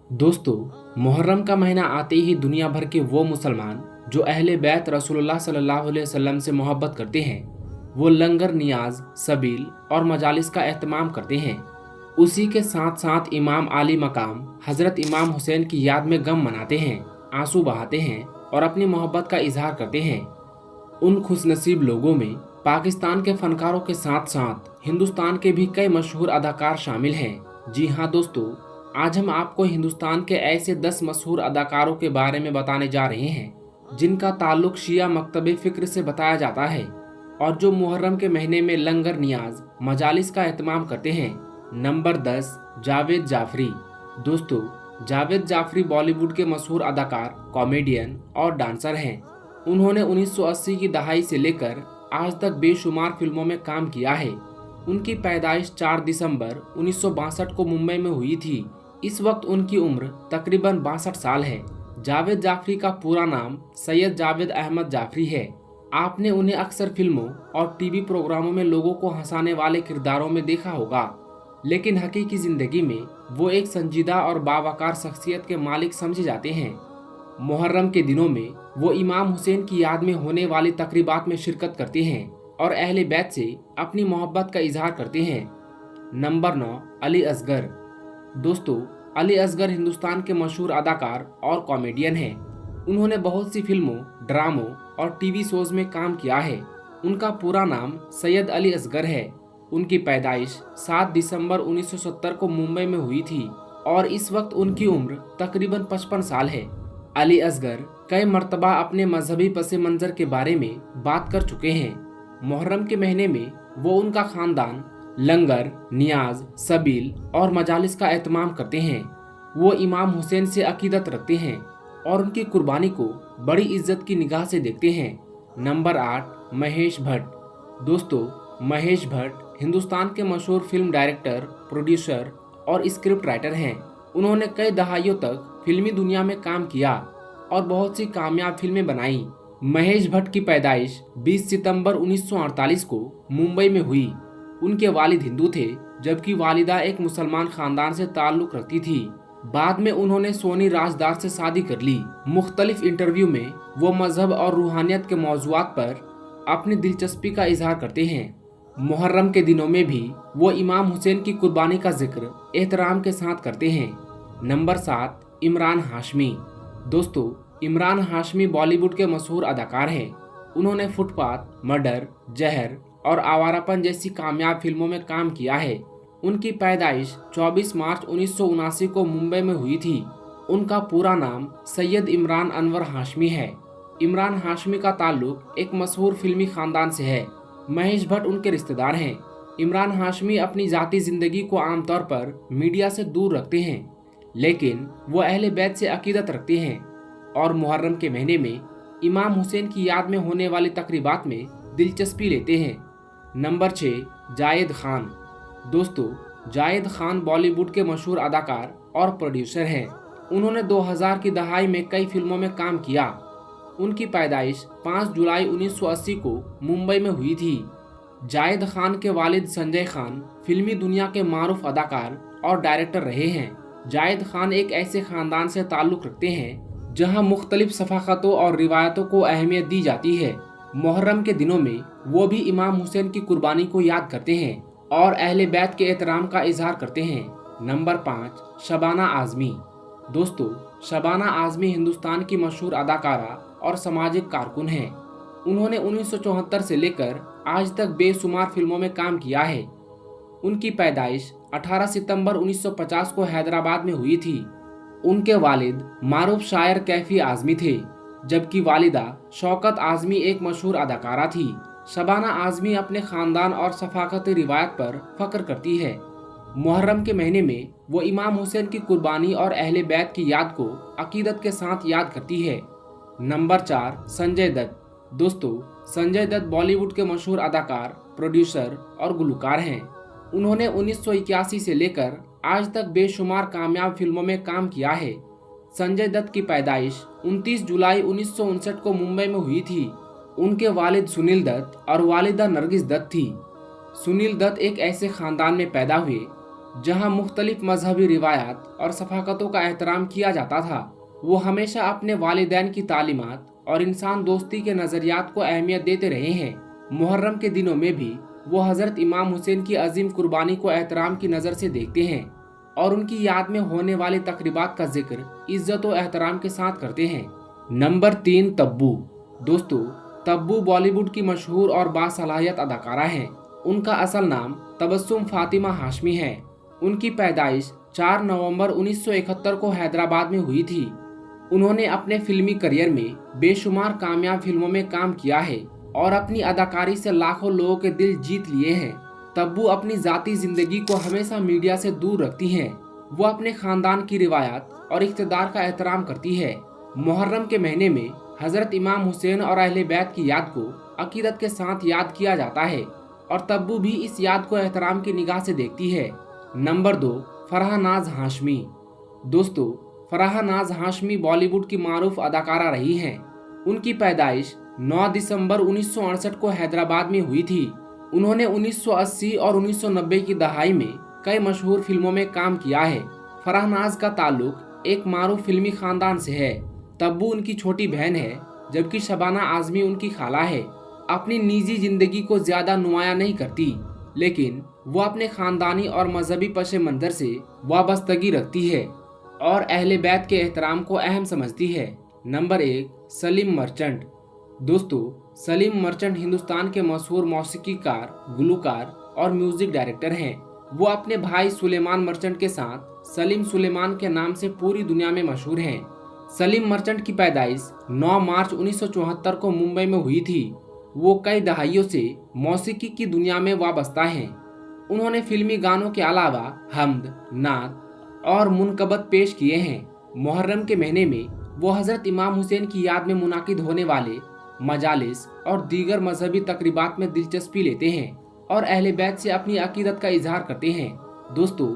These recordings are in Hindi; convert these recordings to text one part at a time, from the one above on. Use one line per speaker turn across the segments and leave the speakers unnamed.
दोस्तों, मुहर्रम का महीना आते ही दुनिया भर के वो मुसलमान जो अहले बैत रसूलुल्लाह सल्लल्लाहु अलैहि वसल्लम से मोहब्बत करते हैं, वो लंगर, नियाज, सबील और मजालिस का एहतमाम करते हैं। उसी के साथ साथ इमाम आली मकाम हजरत इमाम हुसैन की याद में गम मनाते हैं, आंसू बहाते हैं और अपनी मोहब्बत का इजहार करते हैं। उन खुशनसीब लोगों में पाकिस्तान के फनकारों के साथ साथ हिंदुस्तान के भी कई मशहूर अदाकार शामिल हैं। जी हाँ दोस्तों, आज हम आपको हिंदुस्तान के ऐसे 10 मशहूर अदाकारों के बारे में बताने जा रहे हैं जिनका ताल्लुक शिया मकतब फ़िक्र से बताया जाता है और जो मुहर्रम के महीने में लंगर, नियाज, मजालिस का एहतमाम करते हैं। नंबर 10, जावेद जाफरी। दोस्तों, जावेद जाफरी बॉलीवुड के मशहूर अदाकार, कॉमेडियन और डांसर हैं। उन्होंने 1980 की दहाई से लेकर आज तक बेशुमार फिल्मों में काम किया है। उनकी पैदाइश 4 दिसंबर 1962 को मुंबई में हुई थी। इस वक्त उनकी उम्र तकरीबन 62 साल है। जावेद जाफरी का पूरा नाम सैयद जावेद अहमद जाफरी है। आपने उन्हें अक्सर फिल्मों और टीवी प्रोग्रामों में लोगों को हंसाने वाले किरदारों में देखा होगा, लेकिन हकीकी जिंदगी में वो एक संजीदा और बावकार शख्सियत के मालिक समझे जाते हैं। मुहर्रम के दिनों में वो इमाम हुसैन की याद में होने वाली तकरीबात में शिरकत करते हैं और अहले बैत से अपनी मोहब्बत का इजहार करते हैं। नंबर 9, अली असगर। दोस्तों, अली असगर हिंदुस्तान के मशहूर अदाकार और कॉमेडियन हैं। उन्होंने बहुत सी फिल्मों, ड्रामों और टीवी शोज में काम किया है। उनका पूरा नाम सैयद अली असगर है। उनकी पैदाइश 7 दिसंबर 1970 को मुंबई में हुई थी और इस वक्त उनकी उम्र तकरीबन 55 साल है। अली असगर कई मर्तबा अपने मजहबी पस मंज़र के बारे में बात कर चुके हैं। मुहर्रम के महीने में वो उनका खानदान लंगर, नियाज, सबील और मजालिस का एहतमाम करते हैं। वो इमाम हुसैन से अकीदत रखते हैं और उनकी कुर्बानी को बड़ी इज्जत की निगाह से देखते हैं। नंबर 8, महेश भट्ट। दोस्तों, महेश भट्ट हिंदुस्तान के मशहूर फिल्म डायरेक्टर, प्रोड्यूसर और स्क्रिप्ट राइटर हैं। उन्होंने कई दहाइयों तक फिल्मी दुनिया में काम किया और बहुत सी कामयाब फिल्में बनाई। महेश भट्ट की पैदाइश 20 सितंबर 1948 को मुंबई में हुई। उनके वालिद हिंदू थे, जबकि वालिदा एक मुसलमान खानदान से ताल्लुक रखती थी। बाद में उन्होंने सोनी राजदार से शादी कर ली। मुख्तलिफ इंटरव्यू में वो मजहब और रूहानियत के मौजुआत पर अपनी दिलचस्पी का इजहार करते हैं। मुहर्रम के दिनों में भी वो इमाम हुसैन की कुर्बानी का जिक्र एहतराम के साथ करते हैं। नंबर 7, इमरान हाशमी। दोस्तों, इमरान हाशमी बॉलीवुड के मशहूर अदाकार हैं। उन्होंने फुटपाथ, मर्डर, जहर और आवारापन जैसी कामयाब फिल्मों में काम किया है। उनकी पैदाइश 24 मार्च 1979 को मुंबई में हुई थी। उनका पूरा नाम सैयद इमरान अनवर हाशमी है। इमरान हाशमी का ताल्लुक एक मशहूर फिल्मी खानदान से है। महेश भट्ट उनके रिश्तेदार हैं। इमरान हाशमी अपनी जाती जिंदगी को आमतौर पर मीडिया से दूर रखते हैं, लेकिन वो अहले बैत से अकीदत रखते हैं और मुहर्रम के महीने में इमाम हुसैन की याद में होने वाली तकरीबात में दिलचस्पी लेते हैं। नंबर 6, जायद खान। दोस्तों, जायद खान बॉलीवुड के मशहूर अदाकार और प्रोड्यूसर हैं। उन्होंने 2000 की दहाई में कई फिल्मों में काम किया। उनकी पैदाइश 5 जुलाई 1980 को मुंबई में हुई थी। जायद खान के वालिद संजय खान फिल्मी दुनिया के मारूफ अदाकार और डायरेक्टर रहे हैं। जायद खान एक ऐसे खानदान से ताल्लुक रखते हैं जहां मुख्तलिफ सफ़ाक़तों और रिवायतों को अहमियत दी जाती है। मुहर्रम के दिनों में वो भी इमाम हुसैन की कुर्बानी को याद करते हैं और अहले बैत के एहतराम का इजहार करते हैं। नंबर 5, शबाना आज़मी। दोस्तों, शबाना आज़मी हिंदुस्तान की मशहूर अदाकारा और सामाजिक कारकुन हैं। उन्होंने 1974 से लेकर आज तक बेशुमार फिल्मों में काम किया है। उनकी पैदाइश 18 सितंबर 1950 को हैदराबाद में हुई थी। उनके वालिद मारूफ शायर कैफी आज़मी थे, जबकि वालिदा शौकत आज़मी एक मशहूर अदाकारा थी। शबाना आज़मी अपने खानदान और सफ़ाक़ती रिवायत पर फ़ख्र करती है। मुहर्रम के महीने में वो इमाम हुसैन की कुर्बानी और अहले बैत की याद को अकीदत के साथ याद करती है। नंबर 4, संजय दत्त। दोस्तों, संजय दत्त बॉलीवुड के मशहूर अदाकार, प्रोड्यूसर और गुलकार हैं। उन्होंने 1981 से लेकर आज तक बेशुमार कामयाब फिल्मों में काम किया है। संजय दत्त की पैदाइश 29 जुलाई 1959 को मुंबई में हुई थी। उनके वालिद सुनील दत्त और वालिदा नरगिस दत्त थी। सुनील दत्त एक ऐसे खानदान में पैदा हुए जहां मुख्तलिफ मजहबी रिवायात और सफाकतों का एहतराम किया जाता था। वो हमेशा अपने वालिदैन की तालीमात और इंसान दोस्ती के नज़रियात को अहमियत देते रहे हैं। मुहर्रम के दिनों में भी वो हज़रत इमाम हुसैन की अजीम कुर्बानी को एहतराम की नज़र से देखते हैं और उनकी याद में होने वाली तकरीबात का जिक्र इज्जत और एहतराम के साथ करते हैं। नंबर 3, तब्बू। दोस्तों, तब्बू बॉलीवुड की मशहूर और बासलाहियत अदाकारा हैं। उनका असल नाम तबस्सुम फातिमा हाशमी है। उनकी पैदाइश 4 नवंबर 1971 को हैदराबाद में हुई थी। उन्होंने अपने फिल्मी करियर में बेशुमार कामयाब फिल्मों में काम किया है और अपनी अदाकारी से लाखों लोगों के दिल जीत लिए हैं। तब्बू अपनी जाती जिंदगी को हमेशा मीडिया से दूर रखती हैं। वो अपने खानदान की रिवायत और इक़्तिदार का एहतराम करती है। मुहर्रम के महीने में हजरत इमाम हुसैन और अहले बैत की याद को अकीदत के साथ याद किया जाता है और तब्बू भी इस याद को एहतराम की निगाह से देखती है। नंबर 2, फराह नाज हाशमी। दोस्तों, फराह नाज हाशमी बॉलीवुड की मारूफ अदाकारा रही हैं। उनकी पैदाइश 9 दिसंबर 1968 को हैदराबाद में हुई थी। उन्होंने 1980 और 1990 की दहाई में कई मशहूर फिल्मों में काम किया है। फराह नाज का ताल्लुक एक मारूफ फिल्मी खानदान से है। तब्बू उनकी छोटी बहन है, जबकि शबाना आजमी उनकी खाला है। अपनी निजी जिंदगी को ज्यादा नुमायां नहीं करती, लेकिन वो अपने खानदानी और मजहबी पशे मंजर से वाबस्तगी रखती है और अहले बैत के एहतराम को अहम समझती है। Number 1, Salim merchant. दोस्तों, सलीम मर्चेंट हिंदुस्तान के मशहूर मौसीकीकार, गुलकार और म्यूजिक डायरेक्टर हैं। वो अपने भाई सुलेमान मर्चेंट के साथ सलीम सुलेमान के नाम से पूरी दुनिया में मशहूर हैं। सलीम मर्चेंट की पैदाइश 9 मार्च 1974 को मुंबई में हुई थी। वो कई दहाइयों से मौसीकी की दुनिया में वाबस्ता हैं। उन्होंने फिल्मी गानों के अलावा हम्द, नात और मुनकबत पेश किए हैं। मुहर्रम के महीने में वो हजरत इमाम हुसैन की याद में मुनाकिद होने वाले मजालिस और दीगर मजहबी तकरीबात में दिलचस्पी लेते हैं और अहले बैत से अपनी अकीदत का इजहार करते हैं। दोस्तों,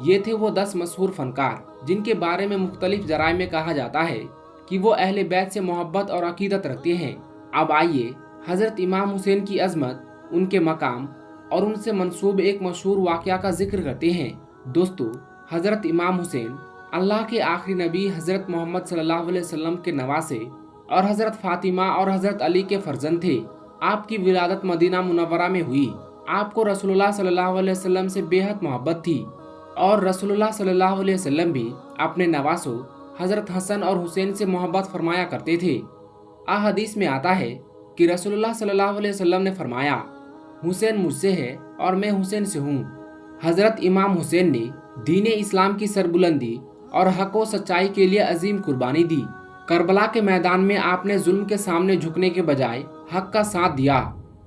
ये थे वो 10 मशहूर फनकार जिनके बारे में मुख्तलिफ जराए में कहा जाता है कि वो अहले बैत से मोहब्बत और अकीदत रखते हैं। अब आइए हजरत इमाम हुसैन की अजमत, उनके मकाम और उनसे मंसूब एक मशहूर वाक़या का जिक्र करते हैं। दोस्तों, हजरत इमाम हुसैन अल्लाह के आखिरी नबी हजरत मोहम्मद सल्लल्लाहु अलैहि वसल्लम के नवासे और हजरत फातिमा और हजरत अली के फर्जंद थे। आपकी विलादत मदीना मुनव्वरा में हुई। आपको रसूलुल्लाह सल्लल्लाहु अलैहि वसल्लम से बेहद मोहब्बत थी और रसूलुल्लाह सल्लल्लाहु अलैहि वसल्लम भी अपने नवासों हजरत हसन और हुसैन से मोहब्बत फरमाया करते थे। हदीस में आता है कि रसूलुल्लाह सल्लल्लाहु अलैहि वसल्लम ने फरमाया, हुसैन मुझसे है और मैं हुसैन से हूँ। हजरत इमाम हुसैन ने दीन इस्लाम की सरबुलंदी और हक व सच्चाई के लिए अजीम कुर्बानी दी। करबला के मैदान में आपने जुल्म के सामने झुकने के बजाय हक का साथ दिया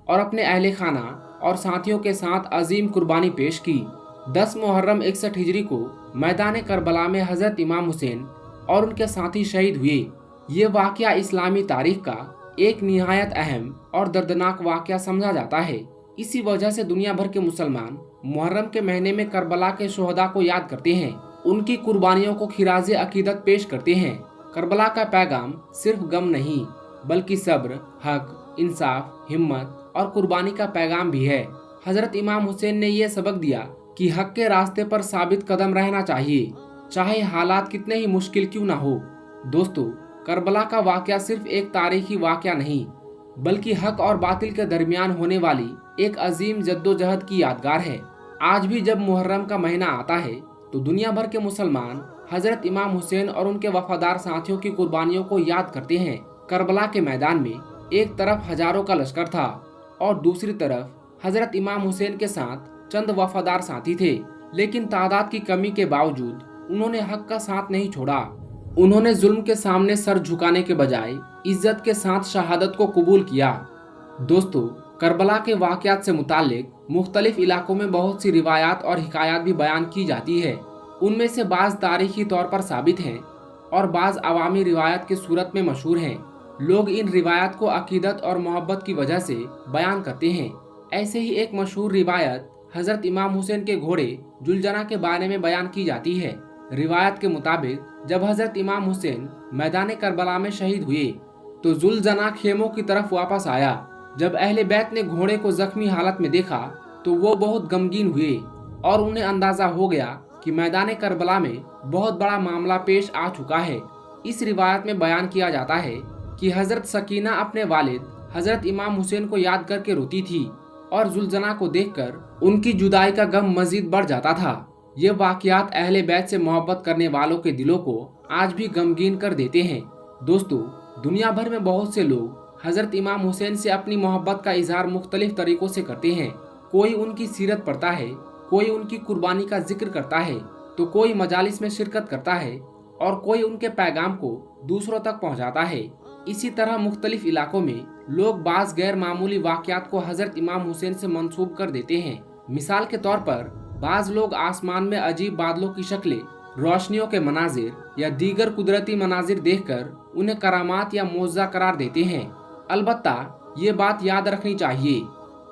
और अपने अहले खाना और साथियों के साथ अजीम कुर्बानी पेश की। 10 मुहर्रम 61 हिजरी को मैदान करबला में हजरत इमाम हुसैन और उनके साथी शहीद हुए। ये वाक़या इस्लामी तारीख का एक निहायत अहम और दर्दनाक वाक़या समझा जाता है। इसी वजह से दुनिया भर के मुसलमान मुहर्रम के महीने में करबला के शोहदा को याद करते हैं, उनकी कुर्बानियों को खिराजे अकीदत पेश करते हैं। करबला का पैगाम सिर्फ गम नहीं, बल्कि सब्र, हक, इंसाफ, हिम्मत और कुर्बानी का पैगाम भी है। हजरत इमाम हुसैन ने यह सबक दिया कि हक के रास्ते पर साबित कदम रहना चाहिए, चाहे हालात कितने ही मुश्किल क्यों ना हो। दोस्तों, करबला का वाक़या सिर्फ एक तारीखी वाक़या नहीं, बल्कि हक और बातिल के दरमियान होने वाली एक अजीम जद्दोजहद की यादगार है। आज भी जब मुहर्रम का महीना आता है तो दुनिया भर के मुसलमान हजरत इमाम हुसैन और उनके वफादार साथियों की कुर्बानियों को याद करते हैं। करबला के मैदान में एक तरफ हजारों का लश्कर था और दूसरी तरफ हजरत इमाम हुसैन के साथ चंद वफादार साथी थे, लेकिन तादाद की कमी के बावजूद उन्होंने हक का साथ नहीं छोड़ा। उन्होंने जुल्म के सामने सर झुकाने के बजाय इज्जत के साथ शहादत को कबूल किया। दोस्तों, करबला के वाक़यात से मुतालिक मुख्तलिफ इलाकों में बहुत सी रिवायात और हिकायात भी बयान की जाती है। उनमें से बाज़ तारीखी तौर पर साबित हैं और बाज़ अवामी रिवायत की सूरत में मशहूर हैं। लोग इन रिवायात को अकीदत और मोहब्बत की वजह से बयान करते हैं। ऐसे ही एक मशहूर रिवायत हजरत इमाम हुसैन के घोड़े जुलजना के बारे में बयान की जाती है। रिवायत के मुताबिक जब हजरत इमाम हुसैन मैदान करबला में शहीद हुए तो जुलजना खेमों की तरफ वापस आया। जब अहले बैत ने घोड़े को जख्मी हालत में देखा तो वो बहुत गमगीन हुए। और उन्हें अंदाजा हो गया कि मैदान करबला में बहुत बड़ा मामला पेश आ चुका है। इस रिवायत में बयान किया जाता है कि हजरत सकीना अपने वालिद हजरत इमाम हुसैन को याद करके रोती थी और जुलजना को देखकर उनकी जुदाई का गम मजीद बढ़ जाता था। ये वाकयात अहले बैत से मोहब्बत करने वालों के दिलों को आज भी गमगीन कर देते हैं। दोस्तों, दुनिया भर में बहुत से लोग हजरत इमाम हुसैन से अपनी मोहब्बत का इजहार मुख्तलिफ तरीकों से करते हैं। कोई उनकी सीरत पढ़ता है, कोई उनकी कुर्बानी का जिक्र करता है, तो कोई मजालिस में शिरकत करता है और कोई उनके पैगाम को दूसरों तक पहुंचाता है। इसी तरह मुख्तलिफ इलाकों में लोग बाज गैर मामूली वाकयात को हजरत इमाम हुसैन से मंसूब कर देते हैं। मिसाल के तौर पर बाज लोग आसमान में अजीब बादलों की शक्लें, रोशनियों के मनाजिर या दीगर कुदरती मनाजिर देखकर उन्हें करामात या मोज़ा करार देते हैं। अलबत्ता ये बात याद रखनी चाहिए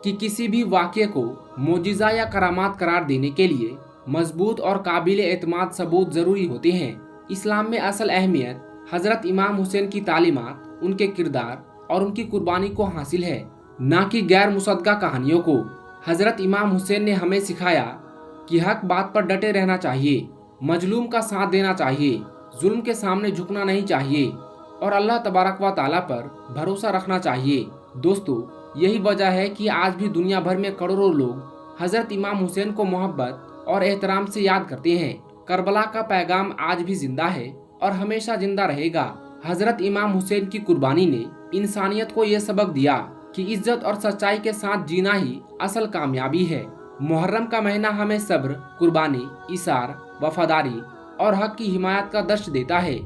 कि किसी भी वाक़ये को मोजिज़ा या करामात करार देने के लिए मजबूत और काबिल एतमाद सबूत ज़रूरी होते हैं। इस्लाम में असल अहमियत हजरत इमाम हुसैन की तालीमात, उनके किरदार और उनकी कुर्बानी को हासिल है, ना कि गैर मुसद्दक़ा कहानियों को। हजरत इमाम हुसैन ने हमें सिखाया कि हक बात पर डटे रहना चाहिए, मजलूम का साथ देना चाहिए, जुल्म के सामने झुकना नहीं चाहिए और अल्लाह तबारक व तआला पर भरोसा रखना चाहिए। दोस्तों, यही वजह है कि आज भी दुनिया भर में करोड़ों लोग हजरत इमाम हुसैन को मोहब्बत और एहतराम से याद करते हैं। करबला का पैगाम आज भी जिंदा है और हमेशा जिंदा रहेगा। हजरत इमाम हुसैन की कुर्बानी ने इंसानियत को यह सबक दिया कि इज्जत और सच्चाई के साथ जीना ही असल कामयाबी है। मुहर्रम का महीना हमें सब्र, कुर्बानी, इसार, वफादारी और हक की हिमायत का दर्श देता है।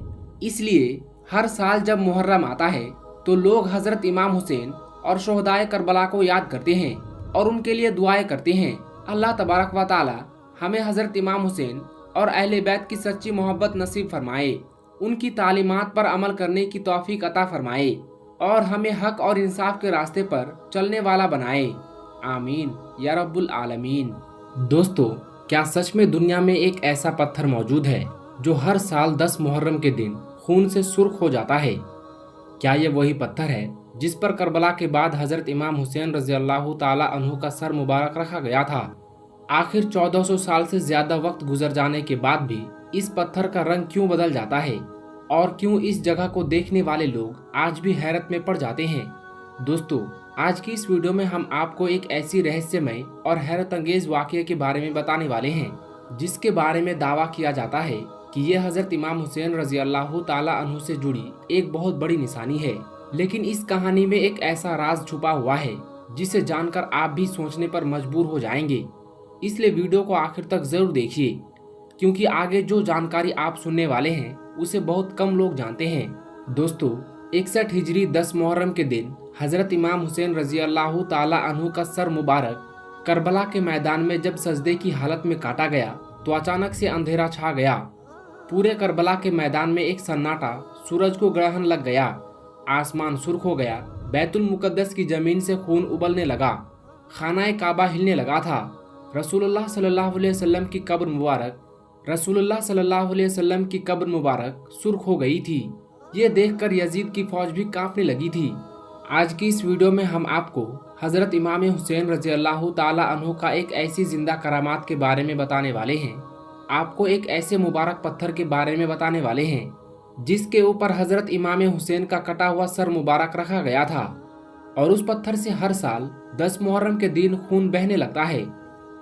इसलिए हर साल जब मुहर्रम आता है तो लोग हजरत इमाम हुसैन और शोहदाए करबला को याद करते हैं और उनके लिए दुआएं करते हैं। अल्लाह तबारक व तआला हमें हजरत इमाम हुसैन और अहले बैत की सच्ची मोहब्बत नसीब फरमाए, उनकी तालीमात पर अमल करने की तौफीक अता फरमाए और हमें हक और इंसाफ के रास्ते पर चलने वाला बनाए। आमीन या रब्बुल आलमीन। दोस्तों, क्या सच में दुनिया में एक ऐसा पत्थर मौजूद है जो हर साल 10 मुहर्रम के दिन खून से सुर्ख हो जाता है? क्या ये वही पत्थर है जिस पर करबला के बाद हजरत इमाम हुसैन रज़ियल्लाहु ताला अन्हु का सर मुबारक रखा गया था? आखिर 1400 साल से ज्यादा वक्त गुजर जाने के बाद भी इस पत्थर का रंग क्यों बदल जाता है और क्यों इस जगह को देखने वाले लोग आज भी हैरत में पड़ जाते हैं? दोस्तों, आज की इस वीडियो में हम आपको एक ऐसी रहस्यमय और हैरत अंगेज वाक़ये के बारे में बताने वाले हैं जिसके बारे में दावा किया जाता है कि यह हजरत इमाम हुसैन रज़ियल्लाहु ताला अन्हु से जुड़ी एक बहुत बड़ी निशानी है। लेकिन इस कहानी में एक ऐसा राज छुपा हुआ है जिसे जानकर आप भी सोचने पर मजबूर हो जाएंगे। इसलिए वीडियो को आखिर तक जरूर देखिए, क्योंकि आगे जो जानकारी आप सुनने वाले हैं उसे बहुत कम लोग जानते हैं। दोस्तों, 61 हिजरी 10 मुहर्रम के दिन हजरत इमाम हुसैन रज़ियल्लाहु ताला अन्हु का सर मुबारक करबला के मैदान में जब सजदे की हालत में काटा गया तो अचानक से अंधेरा छा गया। पूरे करबला के मैदान में एक सन्नाटा, सूरज को ग्रहण लग गया, आसमान सुर्ख हो गया, बैतुल मुकद्दस की जमीन से खून उबलने लगा, खानाए काबा हिलने लगा था। रसूलुल्लाह सल्लल्लाहु अलैहि वसल्लम की कब्र मुबारक सुर्ख हो गई थी। ये देखकर यजीद की फौज भी कांपने लगी थी। आज की इस वीडियो में हम आपको हजरत इमाम हुसैन रज़ियल्लाहु ताला अन्हु का एक ऐसी जिंदा करामात के बारे में बताने वाले हैं। आपको एक ऐसे मुबारक पत्थर के बारे में बताने वाले हैं जिसके ऊपर हजरत इमाम हुसैन का कटा हुआ सर मुबारक रखा गया था और उस पत्थर से हर साल 10 मुहर्रम के दिन खून बहने लगता है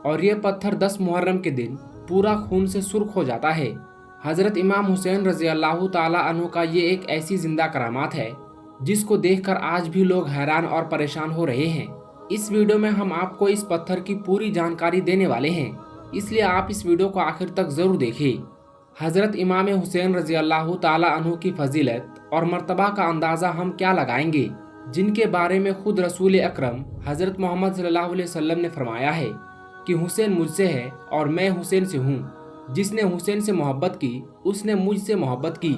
और ये पत्थर 10 मुहर्रम के दिन पूरा खून से सुर्ख हो जाता है। हजरत इमाम हुसैन रज़ियल्लाहु ताला अन्हु का ये एक ऐसी जिंदा करामात है जिसको देखकर आज भी लोग हैरान और परेशान हो रहे हैं। इस वीडियो में हम आपको इस पत्थर की पूरी जानकारी देने वाले हैं, इसलिए आप इस वीडियो को आखिर तक जरूर देखें। हजरत इमाम हुसैन रज़ियल्लाहु ताला अन्हु की फजीलत और मर्तबा का अंदाज़ा हम क्या लगाएंगे, जिनके बारे में खुद रसूल अकरम हजरत मोहम्मद सल्लल्लाहु अलैहि वसल्लम ने फरमाया है कि हुसैन मुझसे है और मैं हुसैन से हूँ। जिसने हुसैन से मोहब्बत की उसने मुझसे मोहब्बत की।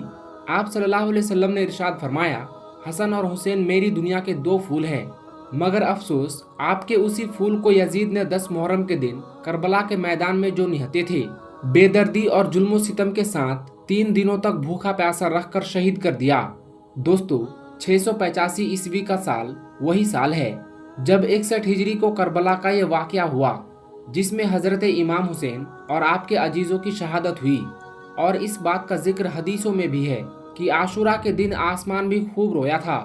आप सल्लल्लाहु अलैहि वसल्लम ने इरशाद फरमाया, हसन और हुसैन मेरी दुनिया के 2 फूल हैं, मगर अफसोस आपके उसी फूल को यजीद ने 10 मुहर्रम के दिन करबला के मैदान में जो निहते थे, बेदर्दी और जुल्म सितम के साथ 3 दिनों तक भूखा प्यासा रखकर शहीद कर दिया। दोस्तों, 685 ईस्वी का साल वही साल है जब 61 हिजरी को करबला का ये वाकया हुआ। जिसमें हजरत इमाम हुसैन और आपके अजीजों की शहादत हुई। और इस बात का जिक्र हदीसों में भी है कि आशुरा के दिन आसमान भी खूब रोया था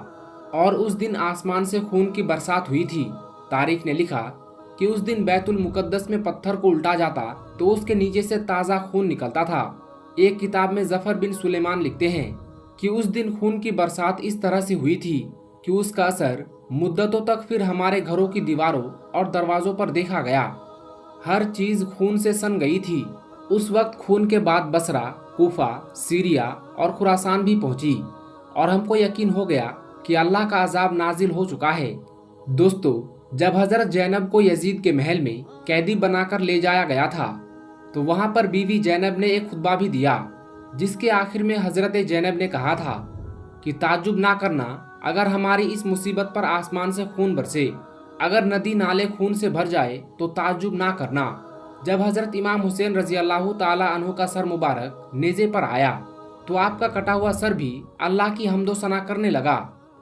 और उस दिन आसमान से खून की बरसात हुई थी। तारीख ने लिखा कि उस दिन बैतुल मुकद्दस में पत्थर को उल्टा जाता तो उसके नीचे से ताज़ा खून निकलता था। एक किताब में जफर बिन सुलेमान लिखते हैं कि उस दिन खून की बरसात इस तरह से हुई थी कि उसका असर मुद्दतों तक फिर हमारे घरों की दीवारों और दरवाजों पर देखा गया। हर चीज खून से सन गई थी। उस वक्त खून के बाद बसरा, कूफा, सीरिया और खुरासान भी पहुंची और हमको यकीन हो गया कि अल्लाह का अजाब नाजिल हो चुका है। दोस्तों, जब हजरत जैनब को यजीद के महल में कैदी बनाकर ले जाया गया था तो वहां पर बीवी जैनब ने एक खुतबा भी दिया, जिसके आखिर में हजरत जैनब ने कहा था कि ताज्जुब ना करना अगर हमारी इस मुसीबत पर आसमान से खून बरसे, अगर नदी नाले खून से भर जाए तो ताज्जुब ना करना। जब हजरत इमाम हुसैन रजी अल्लाह ताला अन्हु का सर मुबारक नेज़े पर आया तो आपका कटा हुआ सर भी अल्लाह की हम्दो सना करने लगा,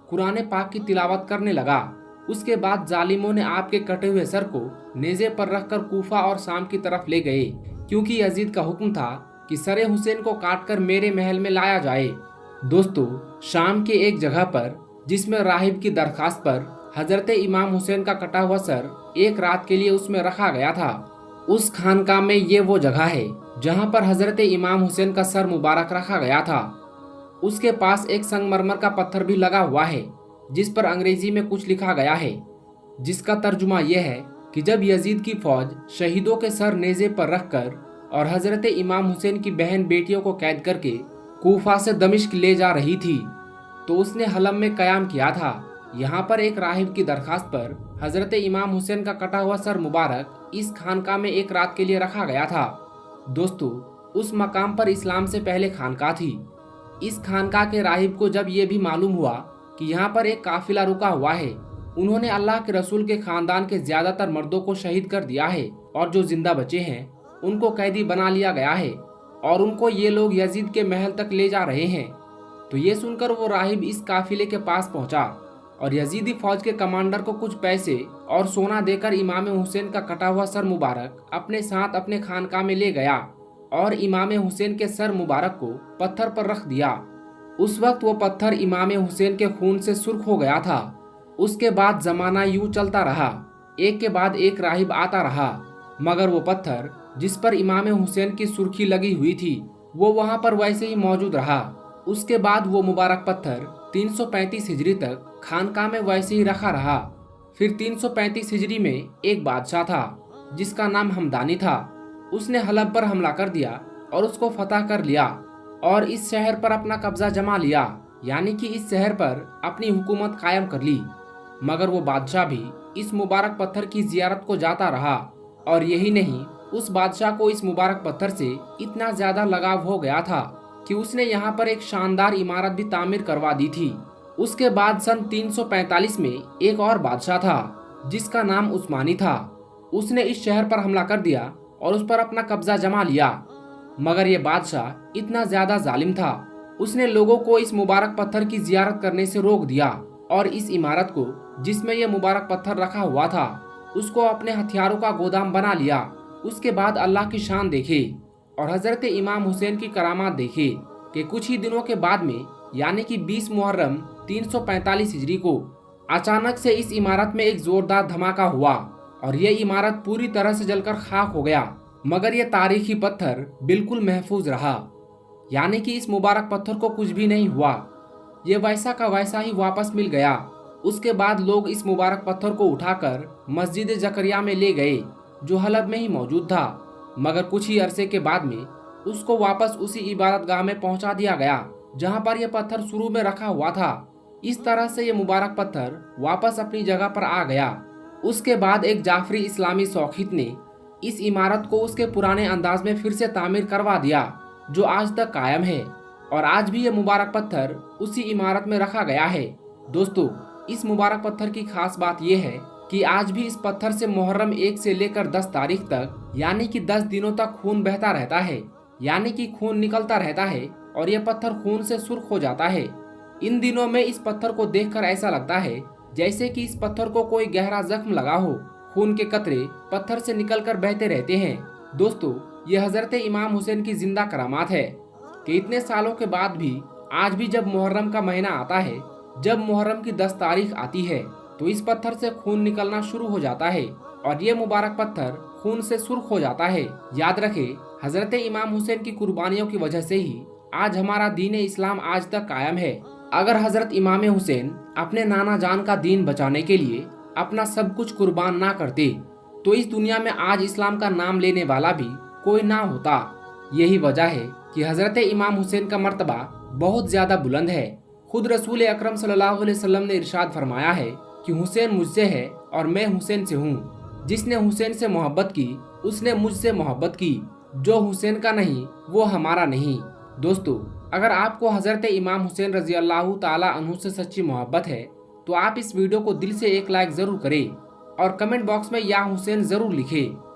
कुरान पाक की तिलावत करने लगा। उसके बाद जालिमों ने आपके कटे हुए सर को नेज़े पर रखकर कूफा और शाम की तरफ ले गए, क्योंकि यजीद का हुक्म था कि सरे हुसैन को काटकर मेरे महल में लाया जाए। दोस्तों, शाम के एक जगह पर जिसमें राहिब की दरखास्त पर हजरत इमाम हुसैन का कटा हुआ सर एक रात के लिए उसमें रखा गया था, उस खानका में ये वो जगह है जहां पर हजरत इमाम हुसैन का सर मुबारक रखा गया था। उसके पास एक संगमरमर का पत्थर भी लगा हुआ है जिस पर अंग्रेजी में कुछ लिखा गया है, जिसका तर्जुमा यह है कि जब यजीद की फौज शहीदों के सर नेज़े पर रखकर और हजरत इमाम हुसैन की बहन बेटियों को कैद करके कूफा से दमिश्क ले जा रही थी तो उसने हलम में कयाम किया था। यहाँ पर एक राहिब की दरखास्त पर हजरत इमाम हुसैन का कटा हुआ सर मुबारक इस खानका में एक रात के लिए रखा गया था। दोस्तों, उस मकाम पर इस्लाम से पहले खानका थी। इस खानका के राहिब को जब ये भी मालूम हुआ कि यहाँ पर एक काफिला रुका हुआ है, उन्होंने अल्लाह के रसूल के खानदान के ज्यादातर मर्दों को शहीद कर दिया है और जो जिंदा बचे हैं उनको कैदी बना लिया गया है और उनको ये लोग यजीद के महल तक ले जा रहे हैं। तो ये सुनकर वो राहिब इस काफिले के पास पहुंचा और यजीदी फौज के कमांडर को कुछ पैसे और सोना देकर इमाम हुसैन का कटा हुआ सर मुबारक अपने साथ अपने खानका में ले गया और इमाम हुसैन के सर मुबारक को पत्थर पर रख दिया। उस वक्त वो पत्थर इमाम हुसैन के खून से सुर्ख हो गया था। उसके बाद जमाना यूं चलता रहा, एक के बाद एक राहिब आता रहा, मगर वो पत्थर जिस पर इमाम हुसैन की सुर्खी लगी हुई थी वो वहां पर वैसे ही मौजूद रहा। उसके बाद वो मुबारक पत्थर 335 हिजरी तक खानका में वैसे ही रखा रहा। फिर 335 हिजरी में एक बादशाह था जिसका नाम हमदानी था। उसने हलब पर हमला कर दिया और उसको फतह कर लिया और इस शहर पर अपना कब्जा जमा लिया, यानी कि इस शहर पर अपनी हुकूमत कायम कर ली। मगर वो बादशाह भी इस मुबारक पत्थर की जियारत को जाता रहा और यही नहीं, उस बादशाह को इस मुबारक पत्थर से इतना ज्यादा लगाव हो गया था कि उसने यहाँ पर एक शानदार इमारत भी तामीर करवा दी थी। उसके बाद सन 345 में एक और बादशाह था जिसका नाम उस्मानी था। उसने इस शहर पर हमला कर दिया और उस पर अपना कब्जा जमा लिया। मगर यह बादशाह इतना ज्यादा जालिम था, उसने लोगों को इस मुबारक पत्थर की जियारत करने से रोक दिया और इस इमारत को जिसमें यह मुबारक पत्थर रखा हुआ था उसको अपने हथियारों का गोदाम बना लिया। उसके बाद अल्लाह की शान देखे और हजरत इमाम हुसैन की करामात देखे कि कुछ ही दिनों के बाद में, यानी कि 20 मुहर्रम 345 हिजरी को अचानक से इस इमारत में एक जोरदार धमाका हुआ और यह इमारत पूरी तरह से जलकर खाक हो गया। मगर यह तारीखी पत्थर बिल्कुल महफूज रहा, यानी कि इस मुबारक पत्थर को कुछ भी नहीं हुआ, ये वैसा का वैसा ही वापस मिल गया। उसके बाद लोग इस मुबारक पत्थर को उठाकर मस्जिद जकरिया में ले गए जो हलब में ही मौजूद था। मगर कुछ ही अरसे के बाद में उसको वापस उसी इबादतगाह में पहुंचा दिया गया जहां पर यह पत्थर शुरू में रखा हुआ था। इस तरह से यह मुबारक पत्थर वापस अपनी जगह पर आ गया। उसके बाद एक जाफरी इस्लामी शौकीत ने इस इमारत को उसके पुराने अंदाज में फिर से तामीर करवा दिया जो आज तक कायम है और आज भी यह मुबारक पत्थर उसी इमारत में रखा गया है। दोस्तों, इस मुबारक पत्थर की खास बात यह है कि आज भी इस पत्थर से मुहर्रम 1 से लेकर 10 तारीख तक, यानी कि 10 दिनों तक खून बहता रहता है, यानी कि खून निकलता रहता है और यह पत्थर खून से सुर्ख हो जाता है। इन दिनों में इस पत्थर को देखकर ऐसा लगता है जैसे कि इस पत्थर को कोई गहरा जख्म लगा हो, खून के कतरे पत्थर से निकलकर बहते रहते हैं। दोस्तों, ये हजरत इमाम हुसैन की जिंदा करामात है कि इतने सालों के बाद भी आज भी जब मुहर्रम का महीना आता है, जब मुहर्रम की 10 तारीख आती है, तो इस पत्थर से खून निकलना शुरू हो जाता है और ये मुबारक पत्थर खून से सुर्ख हो जाता है। याद रखें, हजरत इमाम हुसैन की कुर्बानियों की वजह से ही आज हमारा दीन इस्लाम आज तक कायम है। अगर हजरत इमाम हुसैन अपने नाना जान का दीन बचाने के लिए अपना सब कुछ कुर्बान ना करते, तो इस दुनिया में आज इस्लाम का नाम लेने वाला भी कोई ना होता। यही वजह है कि हजरत इमाम हुसैन का मर्तबा बहुत ज्यादा बुलंद है। खुद रसूल अकरम सल्लल्लाहु अलैहि वसल्लम ने इरशाद फरमाया है कि हुसैन मुझसे है और मैं हुसैन से हूँ। जिसने हुसैन से मोहब्बत की उसने मुझसे मोहब्बत की, जो हुसैन का नहीं वो हमारा नहीं। दोस्तों, अगर आपको हजरत इमाम हुसैन रजी अल्लाह ताला अन्हु से सच्ची मोहब्बत है तो आप इस वीडियो को दिल से एक लाइक जरूर करें और कमेंट बॉक्स में या हुसैन जरूर लिखें।